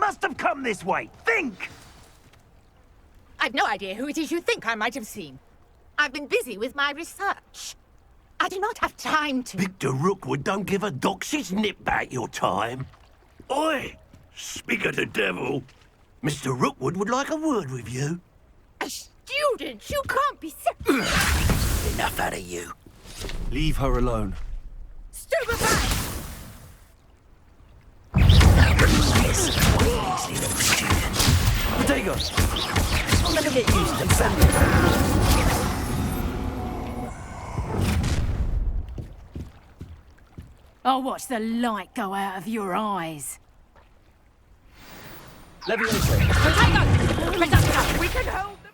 must have come this way. Think! I've no idea who it is you think I might have seen. I've been busy with my research. I do not have time to... Victor Rookwood don't give a doxy's nip back your time. Oi! Speak of the devil. Mr. Rookwood would like a word with you. A student? You can't be... Enough out of you. Leave her alone. Stupefy! Potato! I'll never get used to that. I'll watch the light go out of your eyes. Leviation. Potato! We can hold them!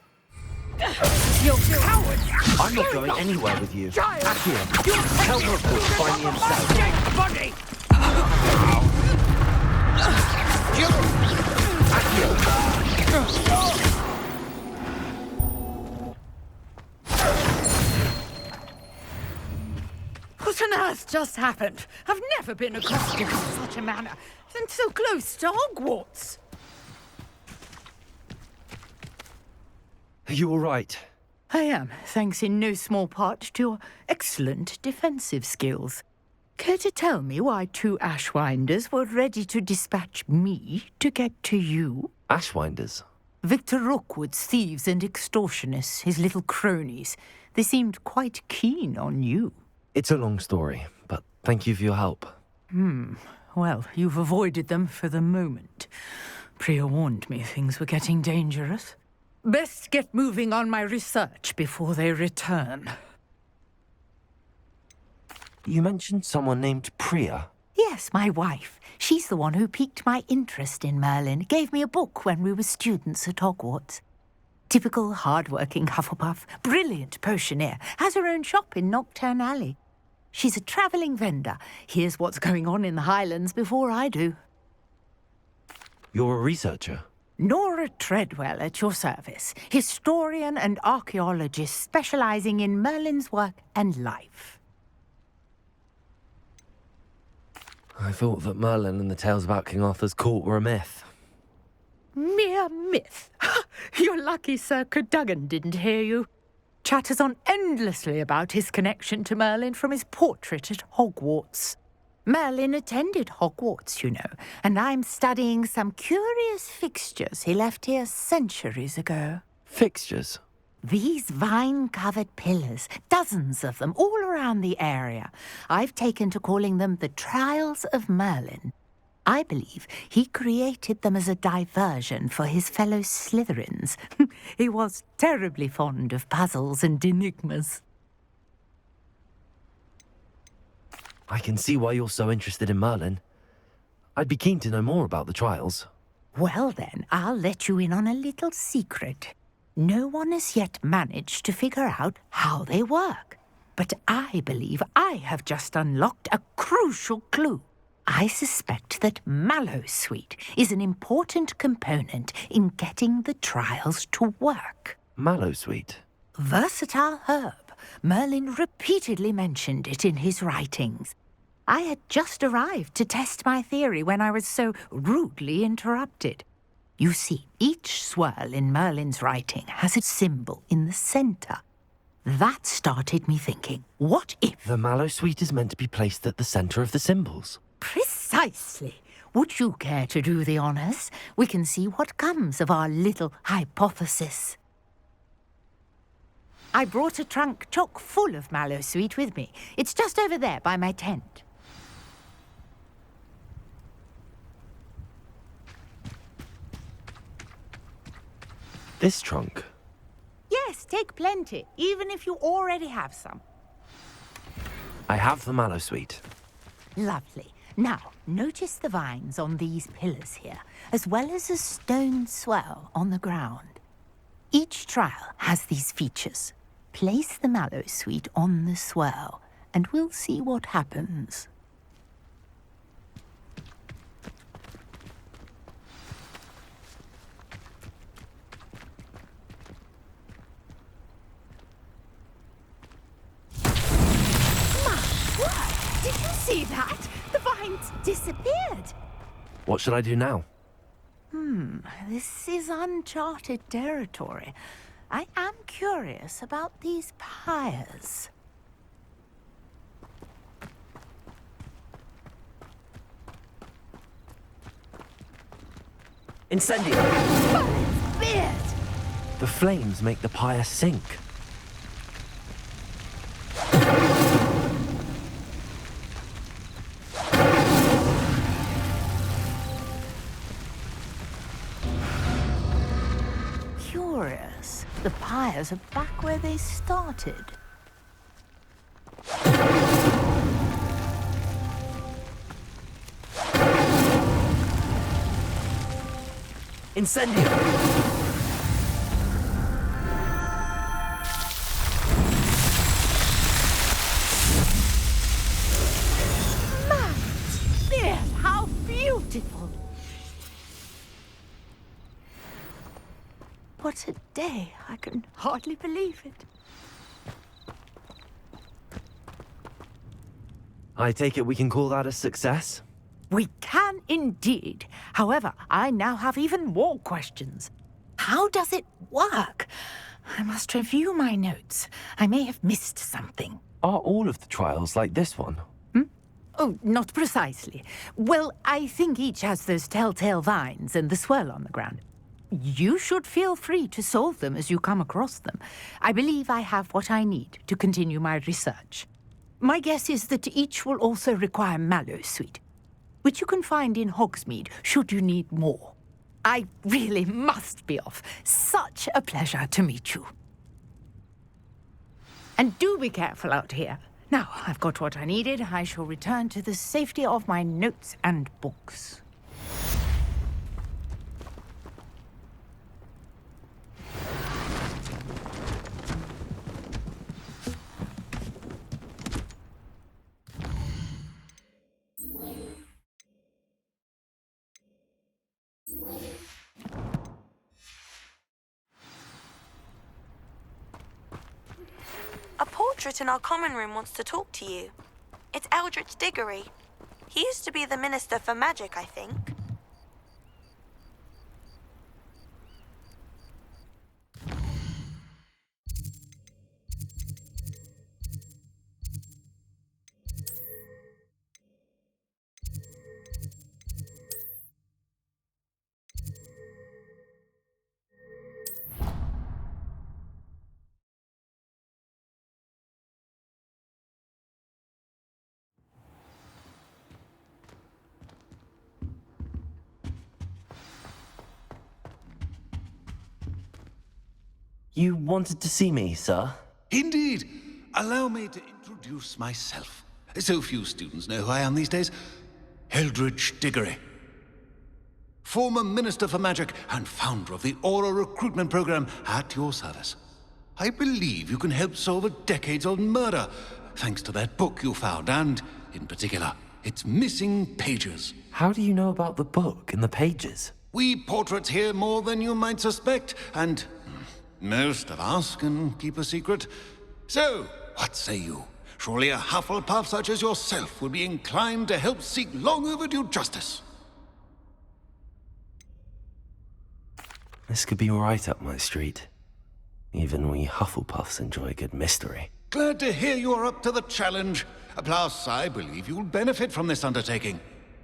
You're cowards! I'm not going anywhere with you. Accio, tell Rookwood to find me himself. Buddy! What on earth just happened? I've never been accosted in such a manner, and so close to Hogwarts. Are you all right? I am, thanks in no small part to your excellent defensive skills. Care to tell me why two Ashwinders were ready to dispatch me to get to you? Ashwinders? Victor Rookwood's thieves and extortionists, his little cronies. They seemed quite keen on you. It's a long story, but thank you for your help. Well, you've avoided them for the moment. Priya warned me things were getting dangerous. Best get moving on my research before they return. You mentioned someone named Priya. Yes, my wife. She's the one who piqued my interest in Merlin. Gave me a book when we were students at Hogwarts. Typical hard-working Hufflepuff, brilliant potioneer, has her own shop in Nocturne Alley. She's a travelling vendor. Hears what's going on in the Highlands before I do. You're a researcher? Nora Treadwell at your service, historian and archaeologist specialising in Merlin's work and life. I thought that Merlin and the tales about King Arthur's court were a myth. Mere myth. You're lucky Sir Cadogan didn't hear you. Chatters on endlessly about his connection to Merlin from his portrait at Hogwarts. Merlin attended Hogwarts, you know, and I'm studying some curious fixtures he left here centuries ago. Fixtures? These vine-covered pillars, dozens of them, all around the area. I've taken to calling them the Trials of Merlin. I believe he created them as a diversion for his fellow Slytherins. He was terribly fond of puzzles and enigmas. I can see why you're so interested in Merlin. I'd be keen to know more about the trials. Well then, I'll let you in on a little secret. No one has yet managed to figure out how they work. But I believe I have just unlocked a crucial clue. I suspect that Mallowsweet is an important component in getting the trials to work. Mallowsweet? Versatile herb. Merlin repeatedly mentioned it in his writings. I had just arrived to test my theory when I was so rudely interrupted. You see, each swirl in Merlin's writing has a symbol in the centre. That started me thinking, what if... The Mallowsweet is meant to be placed at the centre of the symbols. Precisely. Would you care to do the honours? We can see what comes of our little hypothesis. I brought a trunk chock full of Mallowsweet with me. It's just over there by my tent. This trunk? Yes, take plenty, even if you already have some. I have the Mallowsweet. Lovely. Now, notice the vines on these pillars here, as well as a stone swell on the ground. Each trial has these features. Place the Mallowsweet on the swell, and we'll see what happens. Did you see that? The vines disappeared. What should I do now? This is uncharted territory. I am curious about these pyres. Incendio! Beard! The flames make the pyre sink. Curious. The pyres are back where they started. Incendio! Beard, how beautiful! What a day. I can hardly believe it. I take it we can call that a success? We can indeed. However, I now have even more questions. How does it work? I must review my notes. I may have missed something. Are all of the trials like this one? Oh, not precisely. Well, I think each has those telltale vines and the swirl on the ground. You should feel free to solve them as you come across them. I believe I have what I need to continue my research. My guess is that each will also require Mallowsweet, which you can find in Hogsmeade should you need more. I really must be off. Such a pleasure to meet you. And do be careful out here. Now, I've got what I needed. I shall return to the safety of my notes and books. A portrait in our common room wants to talk to you. It's Eldritch Diggory. He used to be the Minister for Magic, I think. You wanted to see me, sir? Indeed. Allow me to introduce myself. So few students know who I am these days. Eldritch Diggory. Former Minister for Magic and founder of the Aura Recruitment Program at your service. I believe you can help solve a decades-old murder, thanks to that book you found, and, in particular, its missing pages. How do you know about the book and the pages? We portraits hear more than you might suspect, and most of us can keep a secret. So, what say you? Surely a Hufflepuff such as yourself would be inclined to help seek long overdue justice. This could be right up my street. Even we Hufflepuffs enjoy a good mystery. Glad to hear you're up to the challenge. Plus, I believe you'll benefit from this undertaking.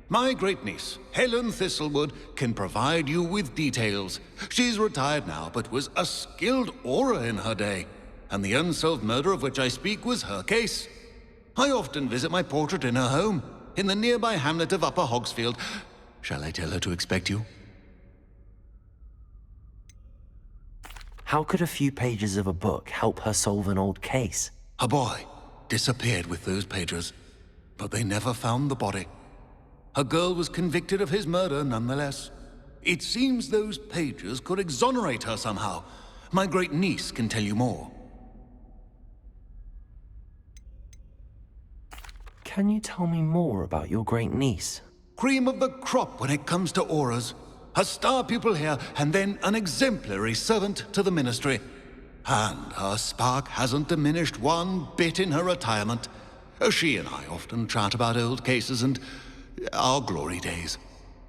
My great-niece, Helen Thistlewood, can provide you with details. She's retired now, but was a skilled aura in her day. And the unsolved murder of which I speak was her case. I often visit my portrait in her home, in the nearby hamlet of Upper Hogsfield. Shall I tell her to expect you? How could a few pages of a book help her solve an old case? A boy disappeared with those pages, but they never found the body. A girl was convicted of his murder nonetheless. It seems those pages could exonerate her somehow. My great-niece can tell you more. Can you tell me more about your great-niece? Cream of the crop when it comes to auras. A star pupil here, and then an exemplary servant to the ministry. And her spark hasn't diminished one bit in her retirement. She and I often chat about old cases and our glory days.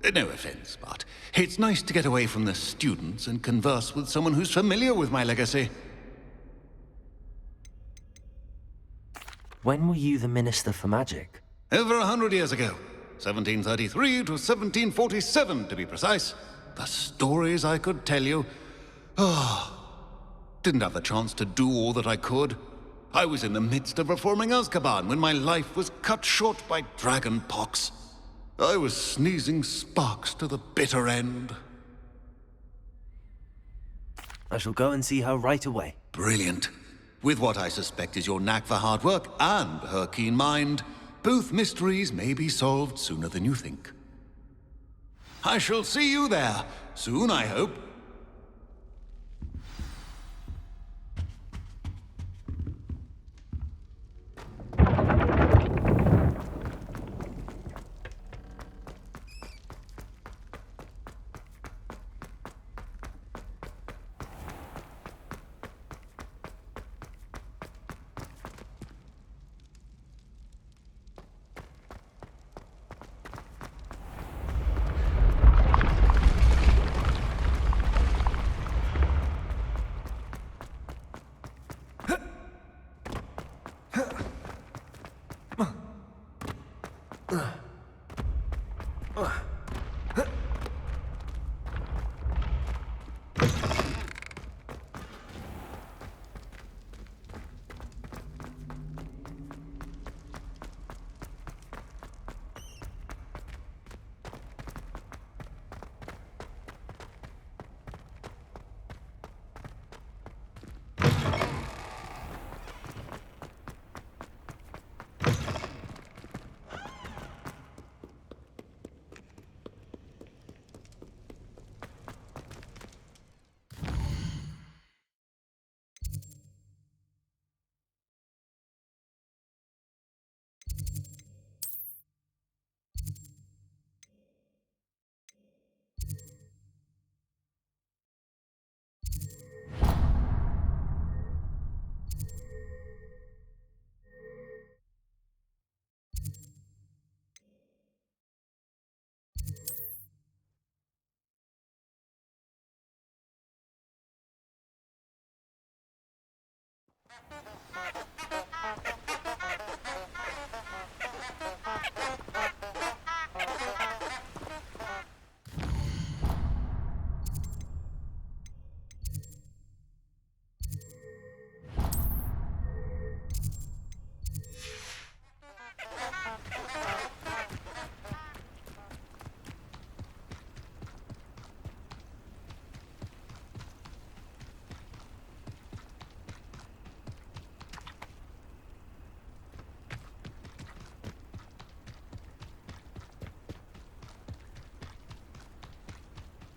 No offense, but it's nice to get away from the students and converse with someone who's familiar with my legacy. When were you the Minister for Magic? Over 100 years ago. 1733 to 1747, to be precise. The stories I could tell you. Didn't have the chance to do all that I could. I was in the midst of reforming Azkaban when my life was cut short by dragon pox. I was sneezing sparks to the bitter end. I shall go and see her right away. Brilliant. With what I suspect is your knack for hard work and her keen mind, both mysteries may be solved sooner than you think. I shall see you there, soon I hope.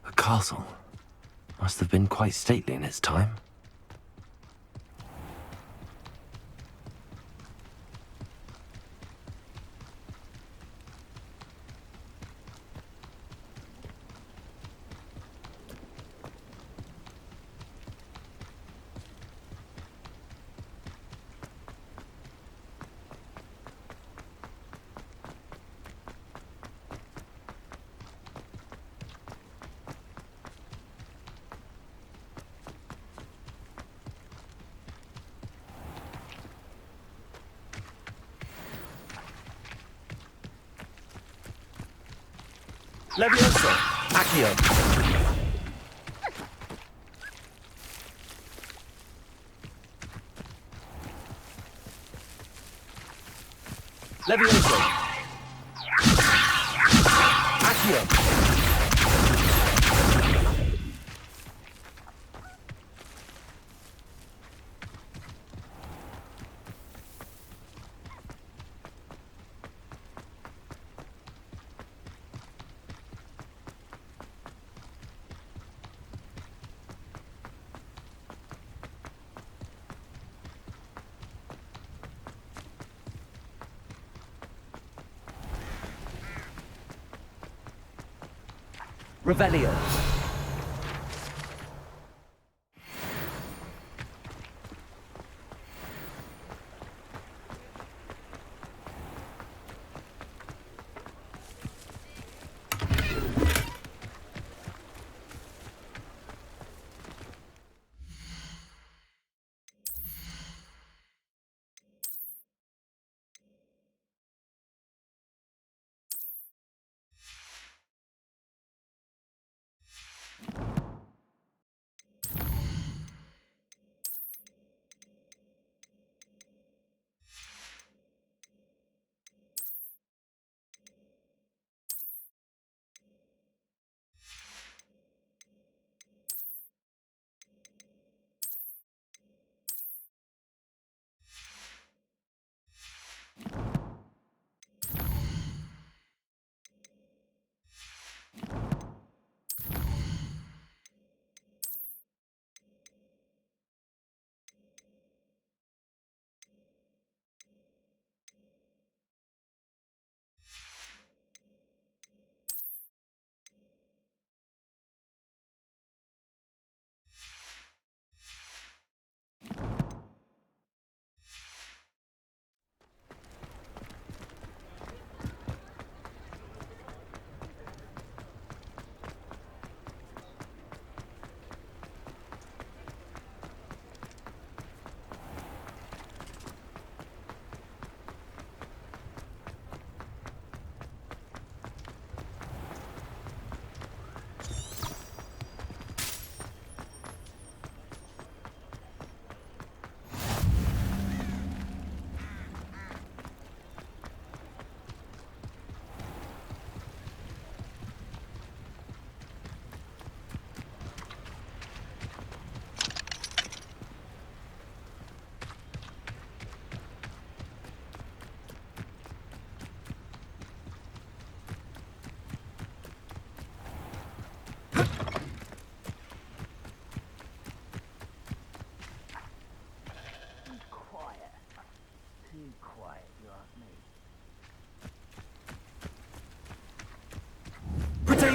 The castle must have been quite stately in its time. Levioso! Accio! Levioso! Accio! Revelio!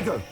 go.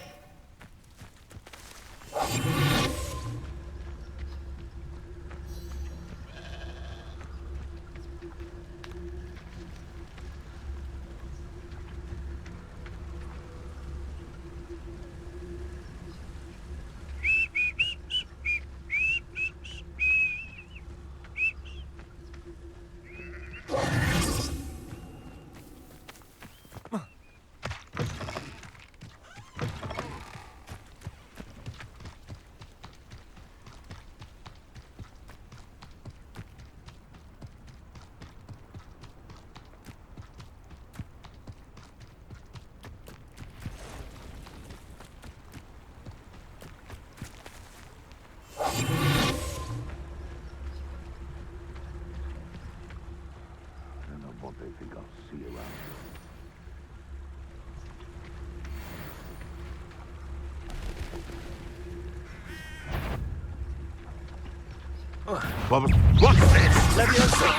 What's this? Leviosa!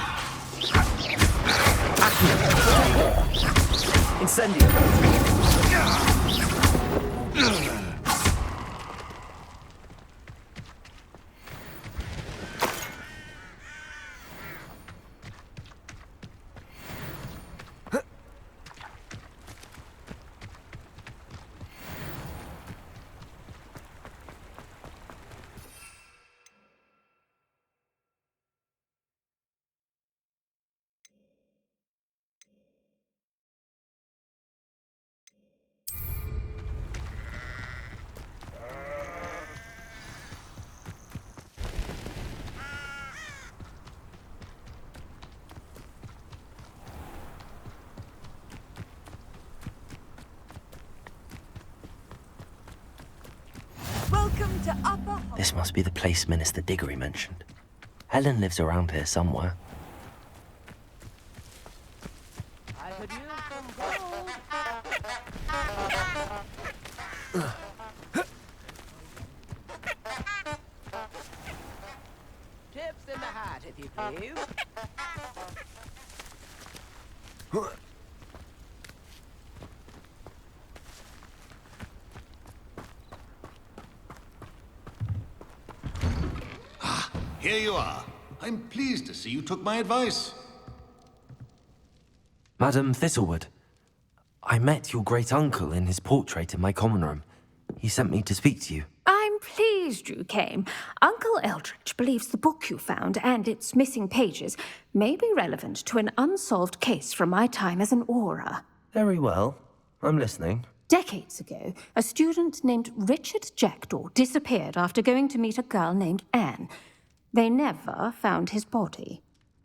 Incendio! Welcome to Upper This must be the place Minister Diggory mentioned. Helen lives around here somewhere. I could use some gold. Tips in the hat, if you please. Here you are. I'm pleased to see you took my advice. Madam Thistlewood, I met your great-uncle in his portrait in my common room. He sent me to speak to you. I'm pleased you came. Uncle Eldridge believes the book you found and its missing pages may be relevant to an unsolved case from my time as an aura. Very well. I'm listening. Decades ago, a student named Richard Jackdaw disappeared after going to meet a girl named Anne. They never found his body.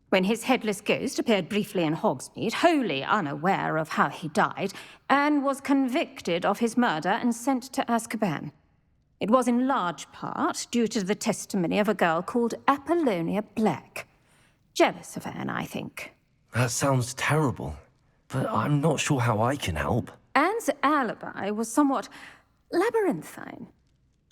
When his headless ghost appeared briefly in Hogsmeade, wholly unaware of how he died, Anne was convicted of his murder and sent to Azkaban. It was in large part due to the testimony of a girl called Apollonia Black. Jealous of Anne, I think. That sounds terrible, but I'm not sure how I can help. Anne's alibi was somewhat labyrinthine.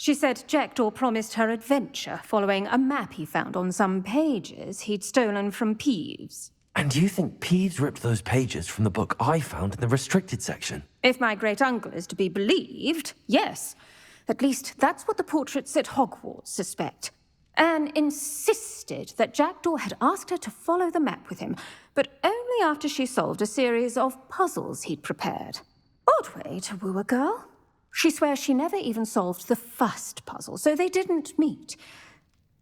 She said Jackdaw promised her adventure following a map he found on some pages he'd stolen from Peeves. And you think Peeves ripped those pages from the book I found in the restricted section? If my great-uncle is to be believed, yes. At least that's what the portraits at Hogwarts suspect. Anne insisted that Jackdaw had asked her to follow the map with him, but only after she solved a series of puzzles he'd prepared. Odd way to woo a girl. She swears she never even solved the first puzzle, so they didn't meet.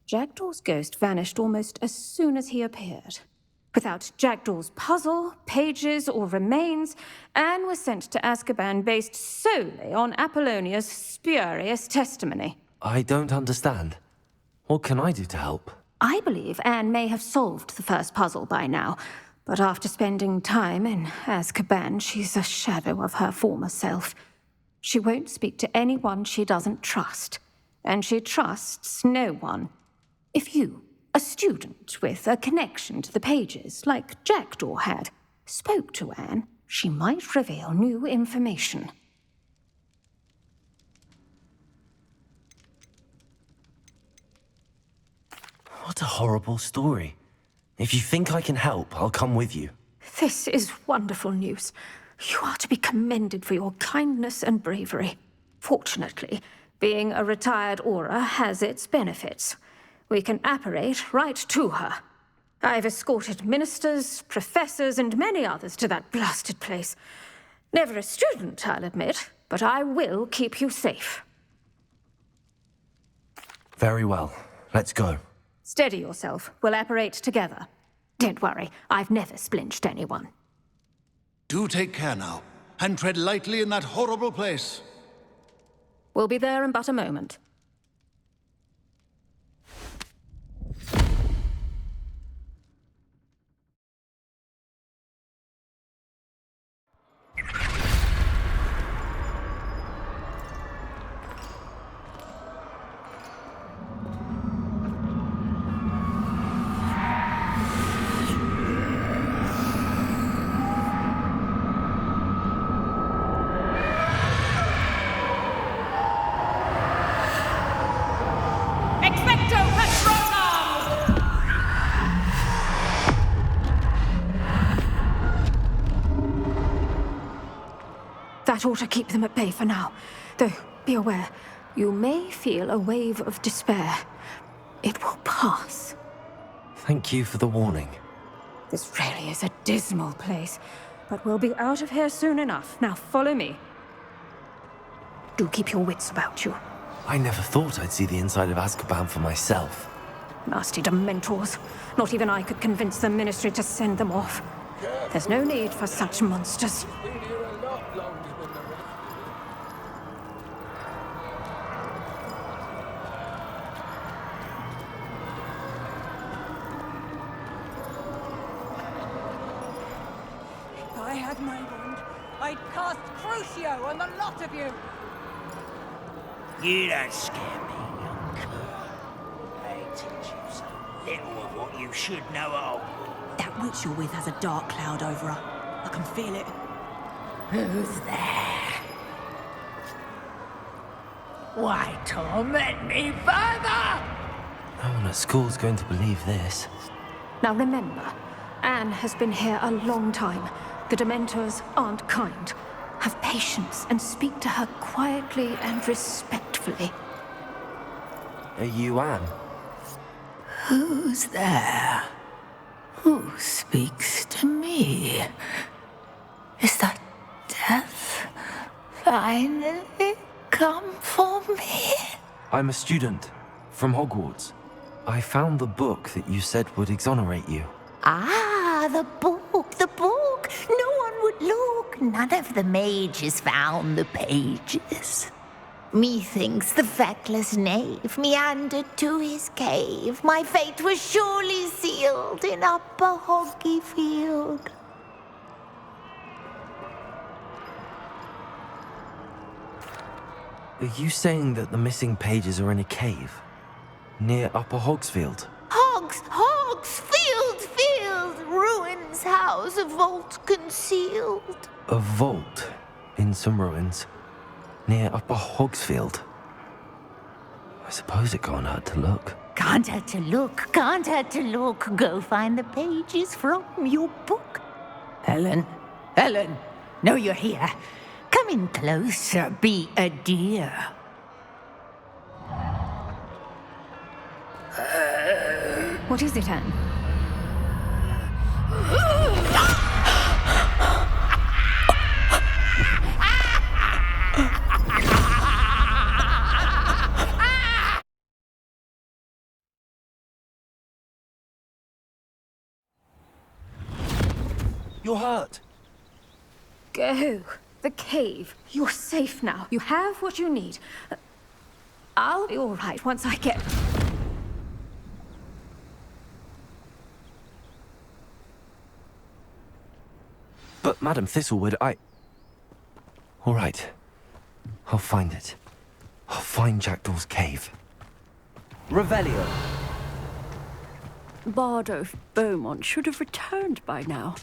Jackdaw's ghost vanished almost as soon as he appeared. Without Jackdaw's puzzle, pages, or remains, Anne was sent to Azkaban based solely on Apollonia's spurious testimony. I don't understand. What can I do to help? I believe Anne may have solved the first puzzle by now, but after spending time in Azkaban, she's a shadow of her former self. She won't speak to anyone she doesn't trust, and she trusts no one. If you, a student with a connection to the pages, like Jackdaw had, spoke to Anne, she might reveal new information. What a horrible story. If you think I can help, I'll come with you. This is wonderful news. You are to be commended for your kindness and bravery. Fortunately, being a retired Aura has its benefits. We can apparate right to her. I've escorted ministers, professors, and many others to that blasted place. Never a student, I'll admit, but I will keep you safe. Very well. Let's go. Steady yourself. We'll apparate together. Don't worry, I've never splinched anyone. Do take care now, and tread lightly in that horrible place. We'll be there in but a moment. That ought to keep them at bay for now. Though, be aware, you may feel a wave of despair. It will pass. Thank you for the warning. This really is a dismal place, but we'll be out of here soon enough. Now follow me. Do keep your wits about you. I never thought I'd see the inside of Azkaban for myself. Nasty Dementors. Not even I could convince the Ministry to send them off. There's no need for such monsters. If I had my wand, I'd cast Crucio on the lot of you! You don't scare me, young cur. I teach you so little of what you should know of. That witch you're with has a dark cloud over her. I can feel it. Who's there? Why torment me further? No one at school's going to believe this. Now remember, Anne has been here a long time. The Dementors aren't kind. Have patience and speak to her quietly and respectfully. Are you Anne? Who's there? Who speaks to me? Is that death finally come for me? I'm a student from Hogwarts. I found the book that you said would exonerate you. Ah, the book. No one would look. None of the mages found the pages. Methinks the feckless knave meandered to his cave. My fate was surely sealed in Upper Hoggyfield. Are you saying that the missing pages are in a cave? Near Upper Hogsfield? Hogsfield! Ruins house, a vault concealed. A vault in some ruins? Near Upper Hogsfield? I suppose it can't hurt to look. Can't hurt to look. Go find the pages from your book. Helen, know you're here. Come in closer, be a dear. What is it, Anne? You're hurt. Go. The cave. You're safe now. You have what you need. I'll be all right once I get... But, Madam Thistlewood, All right. I'll find it. I'll find Jackdaw's cave. Revelio. Bardo Beaumont should have returned by now.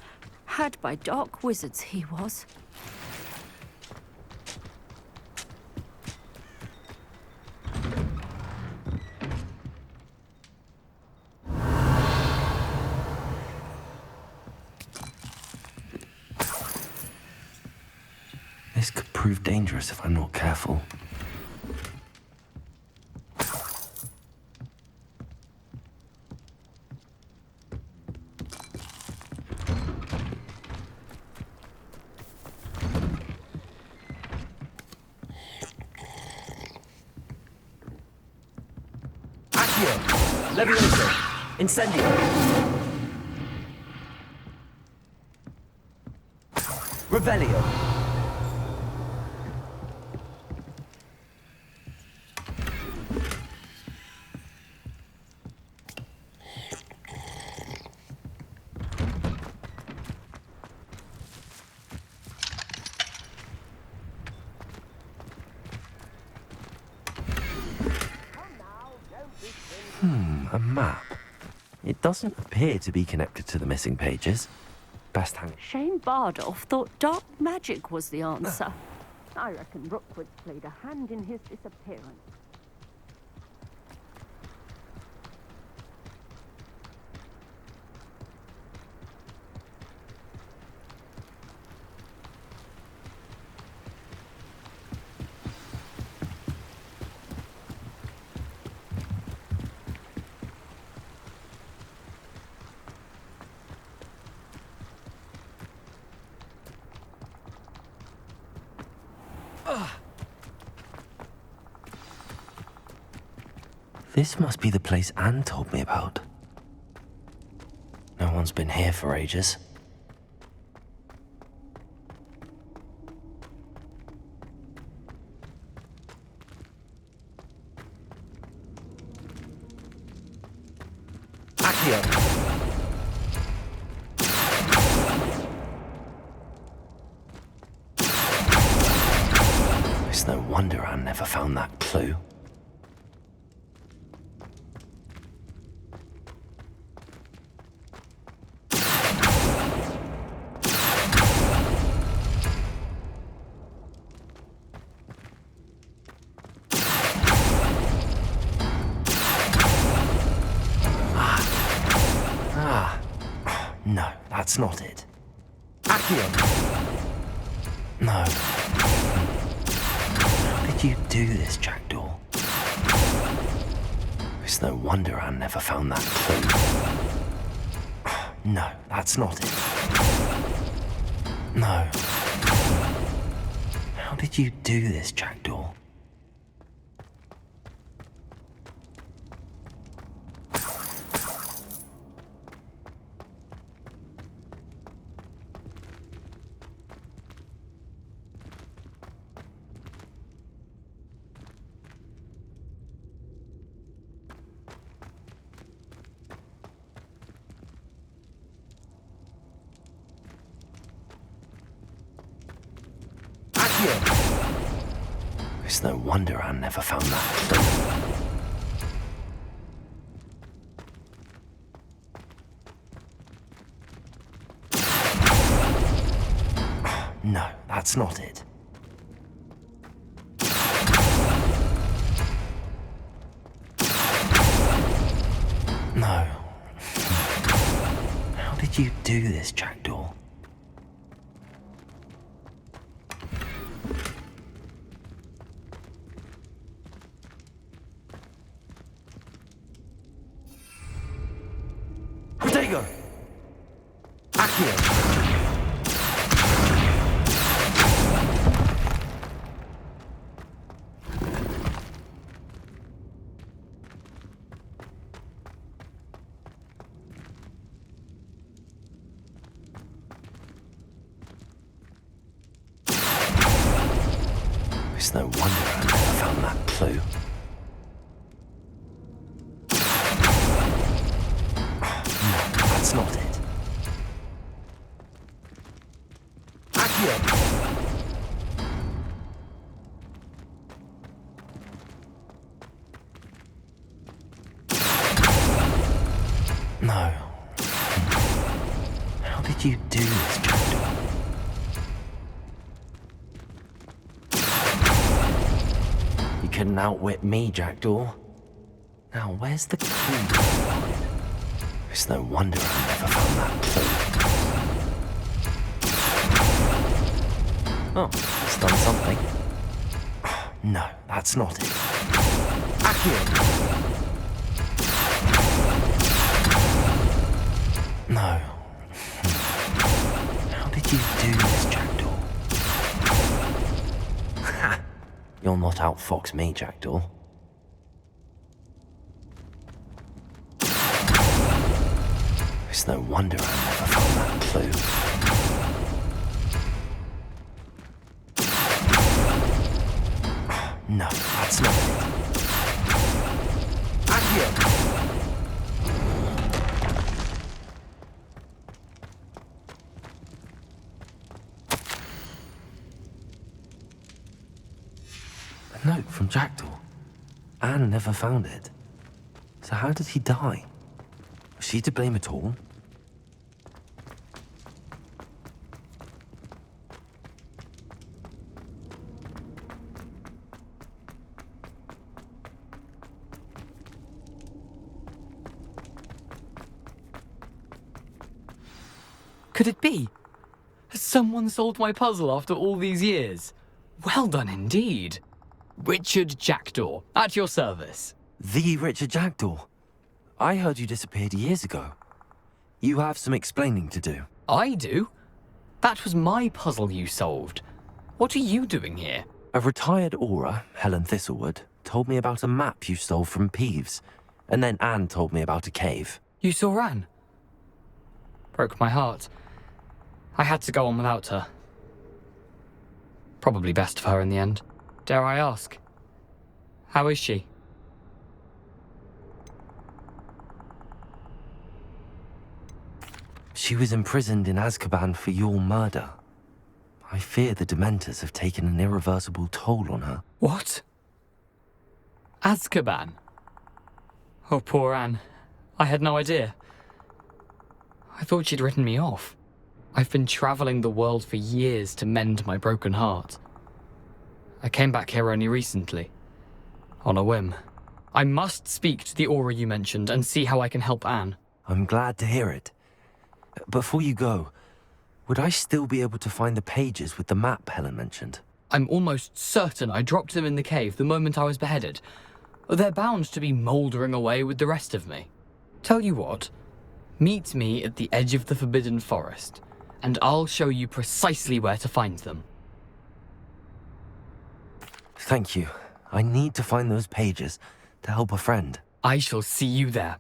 Had by dark wizards he was. This could prove dangerous if I'm not careful. Levioso! Incendio! Revelio! A map. It doesn't appear to be connected to the missing pages. Best hang. Shane Bardolph thought dark magic was the answer. I reckon Rookwood played a hand in his disappearance. This must be the place Anne told me about. No one's been here for ages. Accio! It's no wonder Anne never found that clue. No, that's not it. Accio! No. How did you do this, Jackdaw? It's no wonder Anne never found that clue. No, that's not it. No. How did you do this, Jackdaw? It's no wonder Anne never found that clue. No, that's not it. No. How did you do this, Jackdaw? Protego! Accio! It's no wonder I never found that clue. No, that's not it. Accio! No. How did you do this, Jackdaw? You couldn't outwit me, Jackdaw. Now, where's the key? It's no wonder I never found that clue. Oh, it's done something. No, that's not it. Accio! No. How did you do this, Jackdaw? Ha! You'll not outfox me, Jackdaw. It's no wonder I never found that clue. No, that's not it. Accio! A note from Jackdaw. Anne never found it. So how did he die? Was she to blame at all? Could it be? Has someone solved my puzzle after all these years? Well done indeed. Richard Jackdaw, at your service. The Richard Jackdaw? I heard you disappeared years ago. You have some explaining to do. I do? That was my puzzle you solved. What are you doing here? A retired aura, Helen Thistlewood, told me about a map you stole from Peeves, and then Anne told me about a cave. You saw Anne? Broke my heart. I had to go on without her. Probably best for her in the end. Dare I ask? How is she? She was imprisoned in Azkaban for your murder. I fear the Dementors have taken an irreversible toll on her. What? Azkaban? Oh, poor Anne. I had no idea. I thought she'd written me off. I've been traveling the world for years to mend my broken heart. I came back here only recently, on a whim. I must speak to the aura you mentioned and see how I can help Anne. I'm glad to hear it. Before you go, would I still be able to find the pages with the map Helen mentioned? I'm almost certain I dropped them in the cave the moment I was beheaded. They're bound to be mouldering away with the rest of me. Tell you what, meet me at the edge of the Forbidden Forest, and I'll show you precisely where to find them. Thank you. I need to find those pages to help a friend. I shall see you there.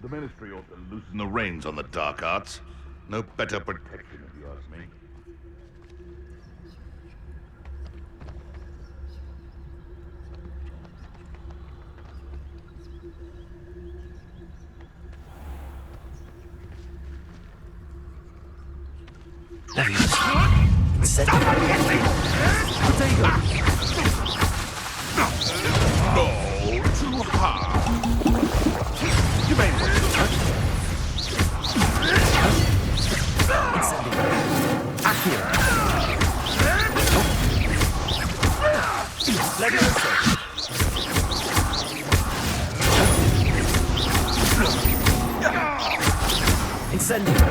The Ministry ought to loosen the reins on the dark arts. No better protection, if you ask me. No, too hard. You may want to touch. Incendio.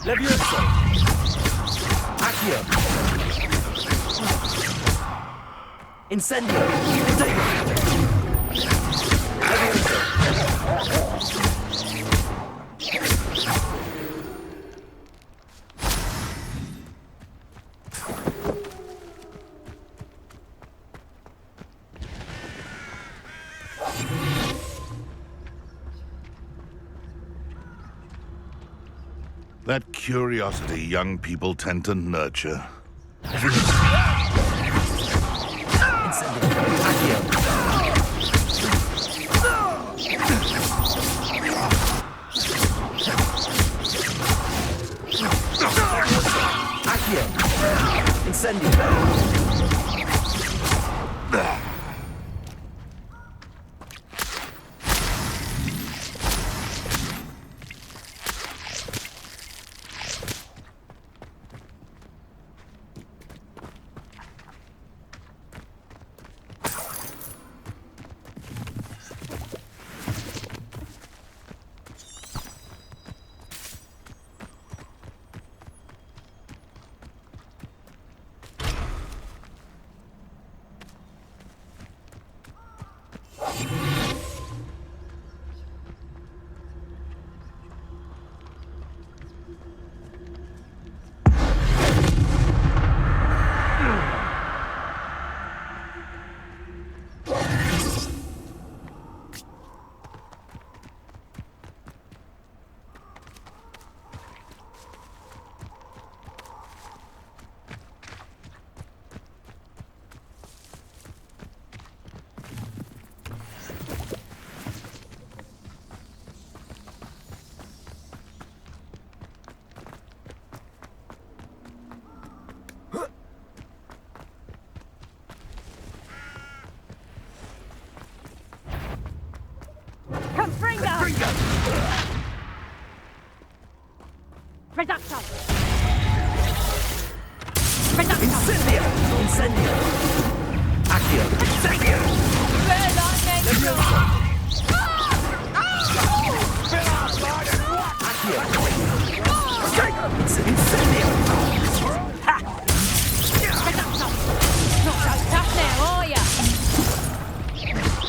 Levioso! Accio! Incendio. Potato. That curiosity young people tend to nurture. Incendio.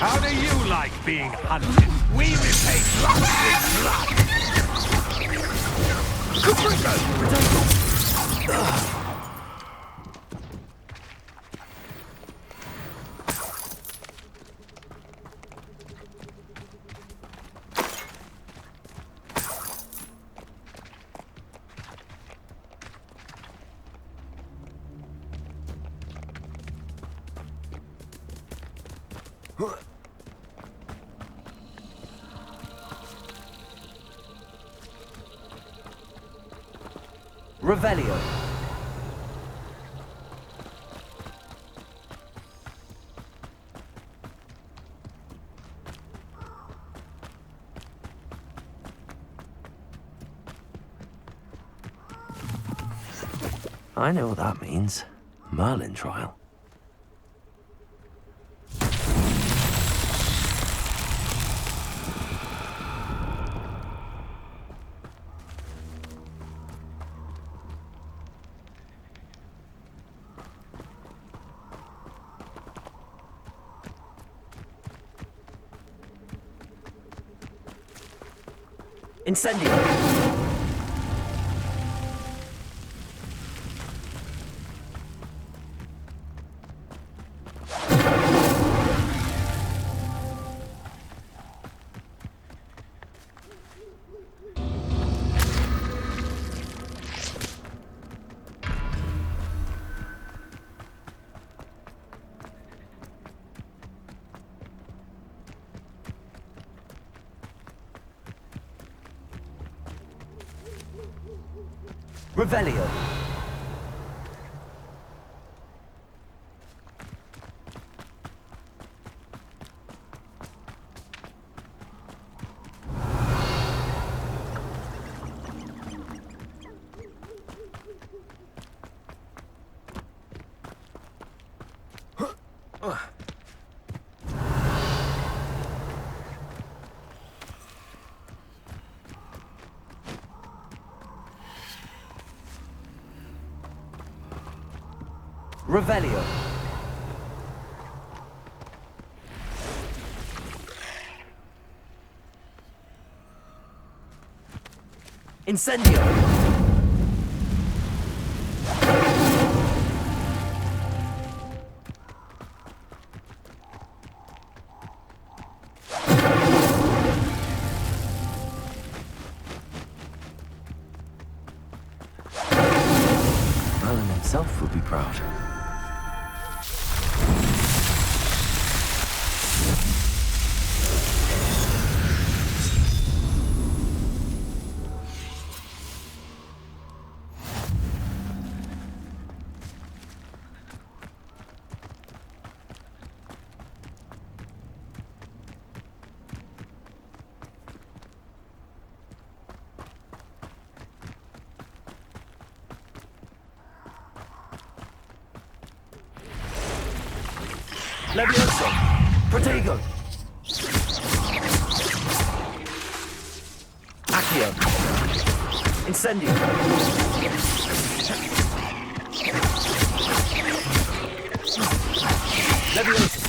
How do you like being hunted? We repay blood with blood! Revelio. I know what that means. Merlin trial. Incendio! Revelio. Revelio. Incendio. Merlin himself would be proud. Levioso! Protego! Accio! Incendio! Levioso!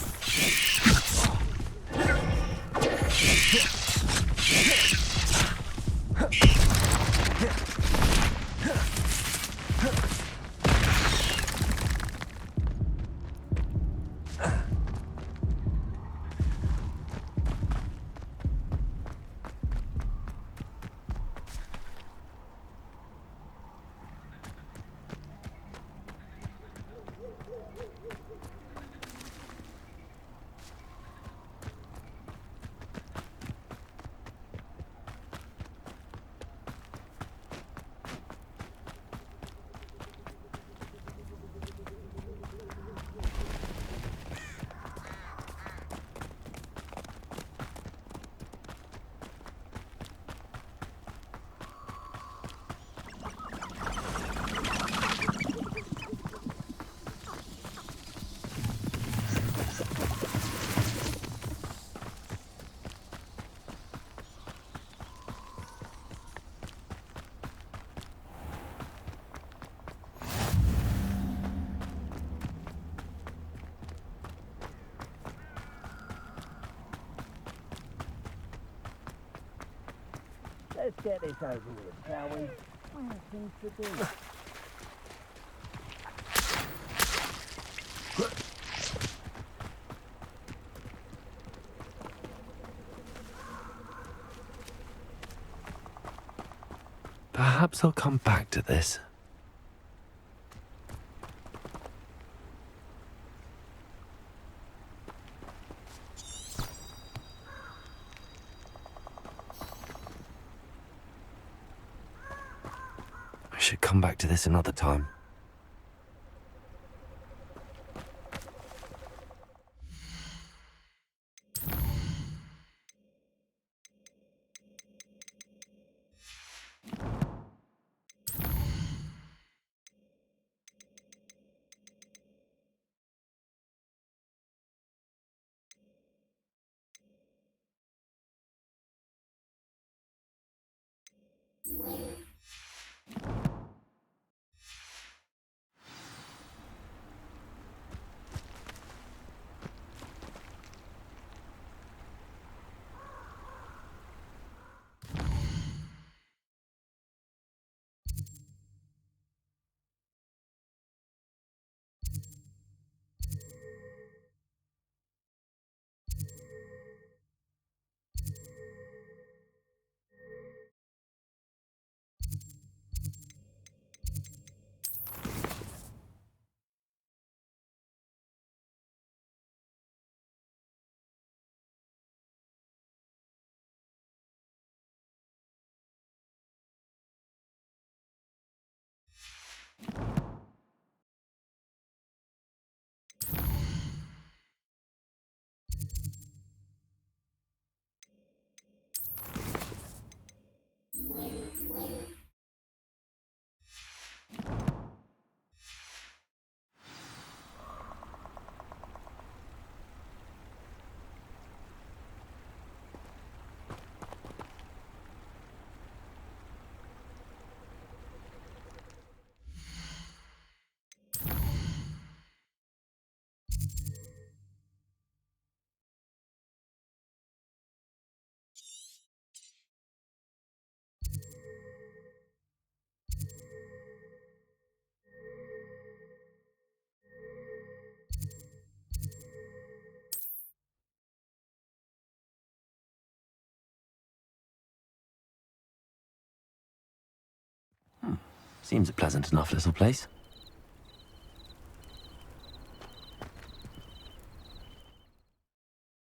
Let's get this over with, shall we? We have things to do. Perhaps I'll come back to this. I should come back to this another time. Seems a pleasant enough little place.